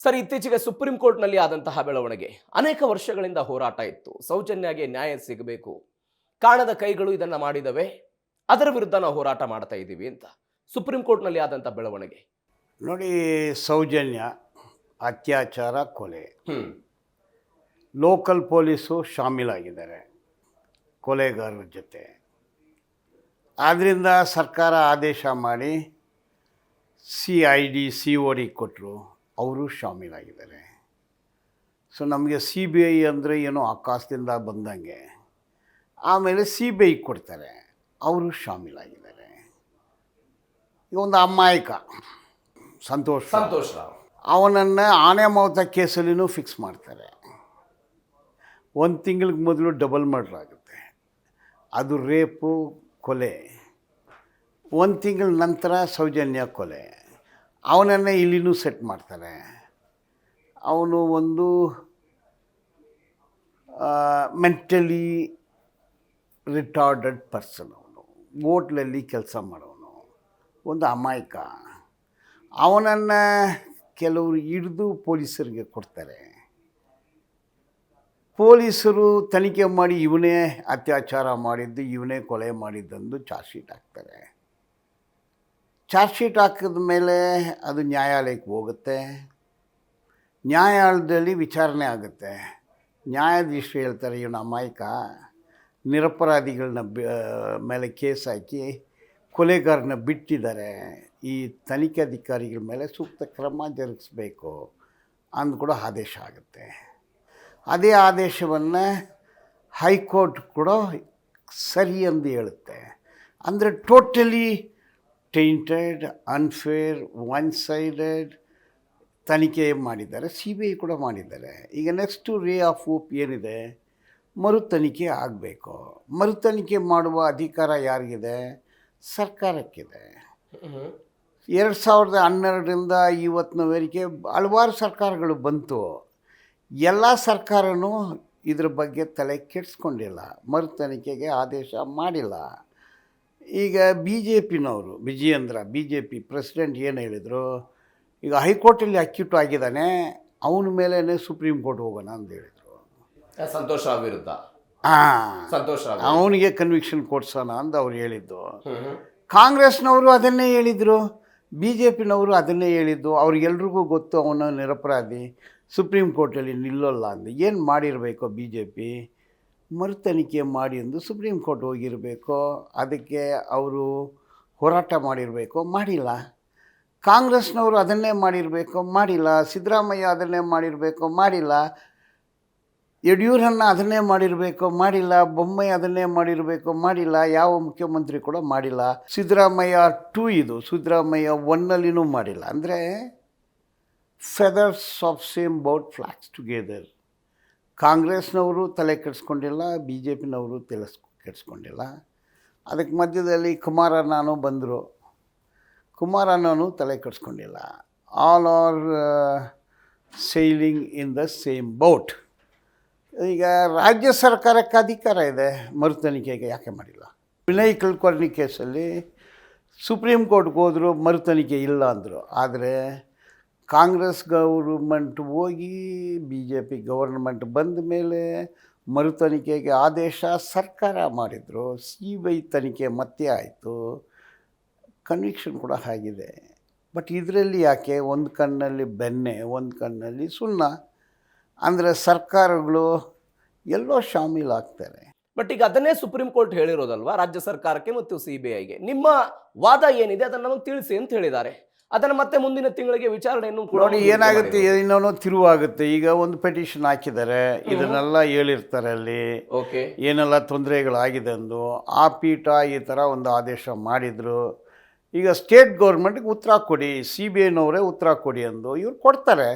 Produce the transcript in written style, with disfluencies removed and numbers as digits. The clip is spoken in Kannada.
ಸರ್, ಇತ್ತೀಚೆಗೆ ಸುಪ್ರೀಂ ಕೋರ್ಟ್ನಲ್ಲಿ ಆದಂತಹ ಬೆಳವಣಿಗೆ ಅನೇಕ ವರ್ಷಗಳಿಂದ ಹೋರಾಟ ಇತ್ತು. ಸೌಜನ್ಯಗೆ ನ್ಯಾಯ ಸಿಗಬೇಕು, ಕಾಣದ ಕೈಗಳು ಇದನ್ನ ಮಾಡಿದವೆ, ಅದರ ವಿರುದ್ಧ ನಾವು ಹೋರಾಟ ಮಾಡ್ತಾ ಇದ್ದೀವಿ ಅಂತ ಸುಪ್ರೀಂ ಕೋರ್ಟ್ನಲ್ಲಿ ಆದಂತಹ ಬೆಳವಣಿಗೆ. ನೋಡಿ, ಸೌಜನ್ಯ ಅತ್ಯಾಚಾರ ಕೊಲೆ, ಹ್ಮ್ ಲೋಕಲ್ ಪೊಲೀಸು ಶಾಮೀಲಾಗಿದ್ದಾರೆ ಕೊಲೆಗಾರರ ಜೊತೆ. ಆದ್ದರಿಂದ ಸರ್ಕಾರ ಆದೇಶ ಮಾಡಿ CID COD ಕೊಟ್ಟರು, ಅವರು ಶಾಮೀಲಾಗಿದ್ದಾರೆ. ಸೊ ನಮಗೆ CBI ಅಂದರೆ ಏನೋ ಆಕಾಶದಿಂದ ಬಂದಂಗೆ. ಆಮೇಲೆ CBI ಕೊಡ್ತಾರೆ, ಅವರು ಶಾಮೀಲಾಗಿದ್ದಾರೆ. ಈಗ ಒಂದು ಅಮಾಯಕ ಸಂತೋಷ್ ರಾವ್ ಅವನನ್ನು ಆನೆ ಮಾವುತ ಕೇಸಲ್ಲಿನೂ ಫಿಕ್ಸ್ ಮಾಡ್ತಾರೆ. 1 ತಿಂಗಳಿಗೆ ಮೊದಲು ಡಬಲ್ ಮರ್ಡರ್ ಆಗುತ್ತೆ, ಅದು ರೇಪು ಕೊಲೆ. 1 ತಿಂಗಳ ನಂತರ ಸೌಜನ್ಯ ಕೊಲೆ, ಅವನನ್ನೇ ಇಲ್ಲಿನೂ ಸೆಟ್ ಮಾಡ್ತಾರೆ. ಅವನು ಒಂದು ಮೆಂಟಲಿ ರಿಟಾರ್ಡೆಡ್ ಪರ್ಸನ್. ಅವನು ಹೋಟ್ಲಲ್ಲಿ ಕೆಲಸ ಮಾಡೋನು, ಒಂದು ಅಮಾಯಕ. ಅವನನ್ನು ಕೆಲವರು ಹಿಡಿದು ಪೊಲೀಸರಿಗೆ ಕೊಡ್ತಾರೆ. ಪೊಲೀಸರು ತನಿಖೆ ಮಾಡಿ ಇವನೇ ಅತ್ಯಾಚಾರ ಮಾಡಿದ್ದು, ಇವನೇ ಕೊಲೆ ಮಾಡಿದ್ದಂದು ಚಾರ್ಜ್ ಶೀಟ್ ಹಾಕ್ತಾರೆ. ಚಾರ್ಜ್ ಶೀಟ್ ಹಾಕಿದ ಮೇಲೆ ಅದು ನ್ಯಾಯಾಲಯಕ್ಕೆ ಹೋಗುತ್ತೆ. ನ್ಯಾಯಾಲಯದಲ್ಲಿ ವಿಚಾರಣೆ ಆಗುತ್ತೆ. ನ್ಯಾಯಾಧೀಶರು ಹೇಳ್ತಾರೆ, ಇವನು ಅಮಾಯಕ, ನಿರಪರಾಧಿಗಳನ್ನ ಮೇಲೆ ಕೇಸ್ ಹಾಕಿ ಕೊಲೆಗಾರನ ಬಿಟ್ಟಿದ್ದಾರೆ, ಈ ತನಿಖಾಧಿಕಾರಿಗಳ ಮೇಲೆ ಸೂಕ್ತ ಕ್ರಮ ಜರುಗಿಸ್ಬೇಕು ಅಂದು ಕೂಡ ಆದೇಶ ಆಗುತ್ತೆ. ಅದೇ ಆದೇಶವನ್ನು ಹೈಕೋರ್ಟ್ ಕೂಡ ಸರಿ ಎಂದು ಹೇಳುತ್ತೆ. ಅಂದರೆ ಟೋಟಲಿ ಟೈಂಟೆಡ್, ಅನ್ಫೇರ್, ಒನ್ ಸೈಡೆಡ್ ತನಿಖೆ ಮಾಡಿದ್ದಾರೆ. CBI ಕೂಡ ಮಾಡಿದ್ದಾರೆ. ಈಗ ನೆಕ್ಸ್ಟು ರೇ ಆಫ್ ಹೋಪ್ ಏನಿದೆ, ಮರು ತನಿಖೆ ಆಗಬೇಕು. ಮರು ತನಿಖೆ ಮಾಡುವ ಅಧಿಕಾರ ಯಾರಿಗಿದೆ? ಸರ್ಕಾರಕ್ಕಿದೆ. 2012ರಿಂದ ಇವತ್ತಿನವರೆಗೆ ಹಲವಾರು ಸರ್ಕಾರಗಳು ಬಂತು. ಎಲ್ಲ ಸರ್ಕಾರನೂ ಇದ್ರ ಬಗ್ಗೆ ತಲೆ ಕೆಡಿಸ್ಕೊಂಡಿಲ್ಲ, ಮರು ತನಿಖೆಗೆ ಆದೇಶ ಮಾಡಿಲ್ಲ. ಈಗ BJPನವರು ವಿಜಯೇಂದ್ರ BJP ಪ್ರೆಸಿಡೆಂಟ್ ಏನು ಹೇಳಿದರು, ಈಗ ಹೈಕೋರ್ಟಲ್ಲಿ ಅಕ್ಯೂಟ್ ಆಗಿದ್ದಾನೆ, ಅವನ ಮೇಲೇ ಸುಪ್ರೀಂ ಕೋರ್ಟ್ ಹೋಗೋಣ ಅಂತ ಹೇಳಿದರು. ಸಂತೋಷ್ ರಾವ್ ವಿರುದ್ಧ ಅವನಿಗೆ ಕನ್ವಿಕ್ಷನ್ ಕೊಡ್ಸೋಣ ಅಂತ ಅವ್ರು ಹೇಳಿದ್ದು. ಕಾಂಗ್ರೆಸ್ನವರು ಅದನ್ನೇ ಹೇಳಿದರು, BJPನವರು ಅದನ್ನೇ ಹೇಳಿದ್ದು. ಅವ್ರಿಗೆಲ್ರಿಗೂ ಗೊತ್ತು ಅವನು ನಿರಪರಾಧಿ, ಸುಪ್ರೀಂ ಕೋರ್ಟಲ್ಲಿ ನಿಲ್ಲೋಲ್ಲ ಅಂದು. ಏನು ಮಾಡಿರಬೇಕು BJP? ಮರು ತನಿಖೆ ಮಾಡಿ ಎಂದು ಸುಪ್ರೀಂ ಕೋರ್ಟ್ ಹೋಗಿರಬೇಕು. ಅದಕ್ಕೆ ಅವರು ಹೋರಾಟ ಮಾಡಿರಬೇಕು, ಮಾಡಿಲ್ಲ. ಕಾಂಗ್ರೆಸ್ನವರು ಅದನ್ನೇ ಮಾಡಿರಬೇಕು, ಮಾಡಿಲ್ಲ. ಸಿದ್ದರಾಮಯ್ಯ ಅದನ್ನೇ ಮಾಡಿರಬೇಕು, ಮಾಡಿಲ್ಲ. ಯಡಿಯೂರಣ್ಣ ಅದನ್ನೇ ಮಾಡಿರಬೇಕು, ಮಾಡಿಲ್ಲ. ಬೊಮ್ಮಾಯಿ ಅದನ್ನೇ ಮಾಡಿರಬೇಕು, ಮಾಡಿಲ್ಲ. ಯಾವ ಮುಖ್ಯಮಂತ್ರಿ ಕೂಡ ಮಾಡಿಲ್ಲ. ಸಿದ್ದರಾಮಯ್ಯ 2 ಇದು, ಸಿದ್ದರಾಮಯ್ಯ 1ನಲ್ಲಿನೂ ಮಾಡಿಲ್ಲ. ಅಂದರೆ feathers of same boat flax together. ಕಾಂಗ್ರೆಸ್ನವರು ತಲೆ ಕೆಡಿಸ್ಕೊಂಡಿಲ್ಲ, BJPನವರು ತಲೆ ಕೆಡಿಸ್ಕೊಂಡಿಲ್ಲ. ಅದಕ್ಕೆ ಮಧ್ಯದಲ್ಲಿ ಕುಮಾರಣ್ಣನೂ ಬಂದರು, ಕುಮಾರಣ್ಣನೂ ತಲೆ ಕೆಡಿಸ್ಕೊಂಡಿಲ್ಲ. All are sailing in the same boat. ಈಗ ರಾಜ್ಯ ಸರ್ಕಾರಕ್ಕೆ ಅಧಿಕಾರ ಇದೆ, ಮರು ತನಿಖೆಗೆ ಯಾಕೆ ಮಾಡಿಲ್ಲ? ವಿನಯ್ ಕುಲಕರ್ಣಿ ಕೇಸಲ್ಲಿ ಸುಪ್ರೀಂ ಕೋರ್ಟ್ಗೆ ಹೋದರು, ಮರು ತನಿಖೆ ಇಲ್ಲ ಅಂದರು. ಆದರೆ ಕಾಂಗ್ರೆಸ್ ಗೌರ್ಮೆಂಟ್ ಹೋಗಿ BJP ಗವರ್ಮೆಂಟ್ ಬಂದ ಮೇಲೆ ಮರು ತನಿಖೆಗೆ ಆದೇಶ ಸರ್ಕಾರ ಮಾಡಿದರು. CBI ತನಿಖೆ ಮತ್ತೆ ಆಯಿತು, ಕನ್ವಿಕ್ಷನ್ ಕೂಡ ಆಗಿದೆ. ಬಟ್ ಇದರಲ್ಲಿ ಯಾಕೆ ಒಂದು ಕಣ್ಣಲ್ಲಿ ಬೆಣ್ಣೆ, ಒಂದು ಕಣ್ಣಲ್ಲಿ ಸುಣ್ಣ? ಅಂದರೆ ಸರ್ಕಾರಗಳು ಎಲ್ಲೋ ಶಾಮೀಲಾಗ್ತಾರೆ. ಬಟ್ ಈಗ ಅದನ್ನೇ ಸುಪ್ರೀಂ ಕೋರ್ಟ್ ಹೇಳಿರೋದಲ್ವಾ ರಾಜ್ಯ ಸರ್ಕಾರಕ್ಕೆ ಮತ್ತು CBIಗೆ. ನಿಮ್ಮ ವಾದ ಏನಿದೆ ಅದನ್ನು ನಮಗೆ ತಿಳಿಸಿ ಅಂತ ಹೇಳಿದ್ದಾರೆ. ಅದನ್ನು ಮತ್ತೆ ಮುಂದಿನ ತಿಂಗಳಿಗೆ ವಿಚಾರಣೆಯನ್ನು ನೋಡಿ, ಏನಾಗುತ್ತೆ, ಇನ್ನೊಂದು ತಿರುವಾಗುತ್ತೆ. ಈಗ ಒಂದು ಪೆಟಿಷನ್ ಹಾಕಿದ್ದಾರೆ, ಇದನ್ನೆಲ್ಲ ಹೇಳಿರ್ತಾರೆ ಅಲ್ಲಿ, ಏನೆಲ್ಲ ತೊಂದರೆಗಳಾಗಿದೆ ಅಂದು. ಆ ಪೀಠ ಈ ಥರ ಒಂದು ಆದೇಶ ಮಾಡಿದರು. ಈಗ ಸ್ಟೇಟ್ ಗೌರ್ಮೆಂಟ್ಗೆ ಉತ್ತರ ಕೊಡಿ, CBIನವರೇ ಉತ್ತರ ಕೊಡಿ ಅಂದು ಇವ್ರು ಕೊಡ್ತಾರೆ.